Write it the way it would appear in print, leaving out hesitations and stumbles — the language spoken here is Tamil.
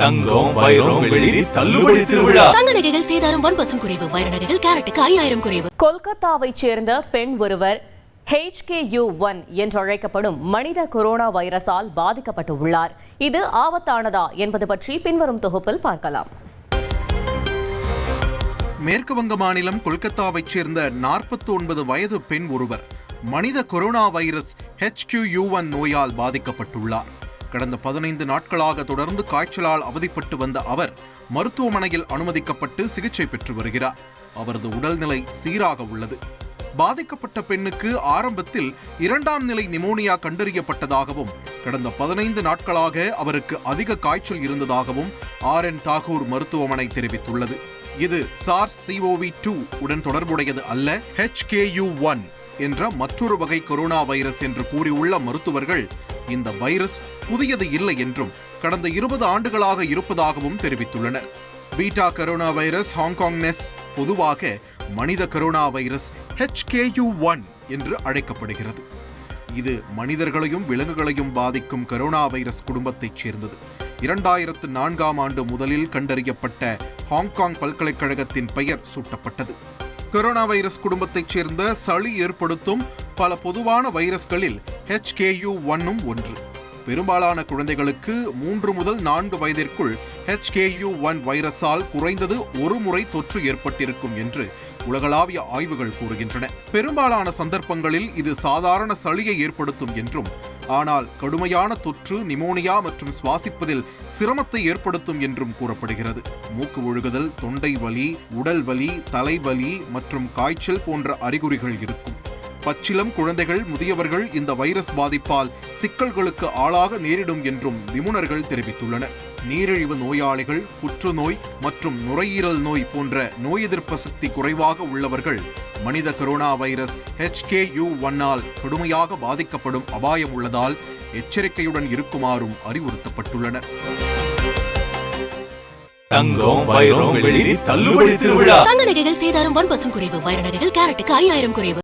தங்கம், வைரம், வெள்ளி தள்ளுபடி திருவிழா. தங்க நகைகள் சேதாரம் 1% குறைவு. வைர நகைகள் கேரட்டுக்கு 5000 குறைவு. கொல்கத்தாவைச் சேர்ந்த பெண் ஒருவர் HKU1 என்றழைக்கப்படும் மனித கொரோனா வைரஸால் பாதிக்கப்பட்டுள்ளார். இது ஆபத்தானதா என்பது பற்றி பின்வரும் தொகுப்பில் பார்க்கலாம். மேற்கு வங்க மாநிலம் கொல்கத்தாவைச் சேர்ந்த 49 வயது பெண் ஒருவர் மனித கொரோனா வைரஸ் HKU1 நோயால் பாதிக்கப்பட்டுள்ளார். கடந்த 15 நாட்களாக தொடர்ந்து காய்ச்சலால் அவதிப்பட்டு வந்த அவர் மருத்துவமனையில் அனுமதிக்கப்பட்டு சிகிச்சை பெற்று வருகிறார். அவரது உடல்நிலை சீராக உள்ளது. பாதிக்கப்பட்ட பெண்ணுக்கு ஆரம்பத்தில் 2ஆம் நிலை நிமோனியா கண்டறியப்பட்டதாகவும் கடந்த 15 நாட்களாக அவருக்கு அதிக காய்ச்சல் இருந்ததாகவும் RN தாகூர் மருத்துவமனை தெரிவித்துள்ளது. இது SARS-CoV-2 உடன் தொடர்புடையது அல்ல, HKU1 என்ற மற்றொரு வகை கொரோனா வைரஸ் என்று கூறியுள்ள மருத்துவர்கள் இந்த வைரஸ் புதியது இல்லை என்றும் கடந்த 20 ஆண்டுகளாக இருப்பதாகவும் தெரிவித்துள்ளனர். பீட்டா கரோனா வைரஸ் ஹாங்காங்னெஸ் பொதுவாக மனித கரோனா வைரஸ் HKU1 என்று அழைக்கப்படுகிறது. இது மனிதர்களையும் விலங்குகளையும் பாதிக்கும் கரோனா வைரஸ் குடும்பத்தைச் சேர்ந்தது. 2004ஆம் ஆண்டு முதலில் கண்டறியப்பட்ட ஹாங்காங் பல்கலைக்கழகத்தின் பெயர் சூட்டப்பட்டது. கொரோனா வைரஸ் குடும்பத்தைச் சேர்ந்த சளி ஏற்படுத்தும் பல பொதுவான வைரஸ்களில் HKU1 ஒன்று. பெரும்பாலான குழந்தைகளுக்கு 3 முதல் 4 வயதிற்குள் HKU1 வைரஸால் குறைந்தது ஒரு முறை தொற்று ஏற்பட்டிருக்கும் என்று உலகளாவிய ஆய்வுகள் கூறுகின்றன. பெரும்பாலான சந்தர்ப்பங்களில் இது சாதாரண சளியை ஏற்படுத்தும் என்றும், ஆனால் கடுமையான தொற்று நிமோனியா மற்றும் சுவாசிப்பதில் சிரமத்தை ஏற்படுத்தும் என்றும் கூறப்படுகிறது. மூக்கு ஒழுகுதல், தொண்டை வலி, உடல் வலி, தலைவலி மற்றும் காய்ச்சல் போன்ற அறிகுறிகள் இருக்கும். பச்சிளம் குழந்தைகள், முதியவர்கள் இந்த வைரஸ் பாதிப்பால் சிக்கல்களுக்கு ஆளாக நேரிடும் என்றும் நிபுணர்கள் தெரிவித்துள்ளனர். நீரிழிவு நோயாளிகள், புற்றுநோய் மற்றும் நுரையீரல் நோய் போன்ற நோய் எதிர்ப்பு சக்தி குறைவாக உள்ளவர்கள் மனித கொரோனா வைரஸ் HKU1 கடுமையாக பாதிக்கப்படும் அபாயம் உள்ளதால் எச்சரிக்கையுடன் இருக்குமாறும் அறிவுறுத்தப்பட்டுள்ளனர். தங்கம், வைரம், வெள்ளி தள்ளுபடி திருவிழா. தங்க நகைகள் சேதாரம் 1% குறைவு. வைர நகைகள் கேரட்டுக்கு 5000 குறைவு.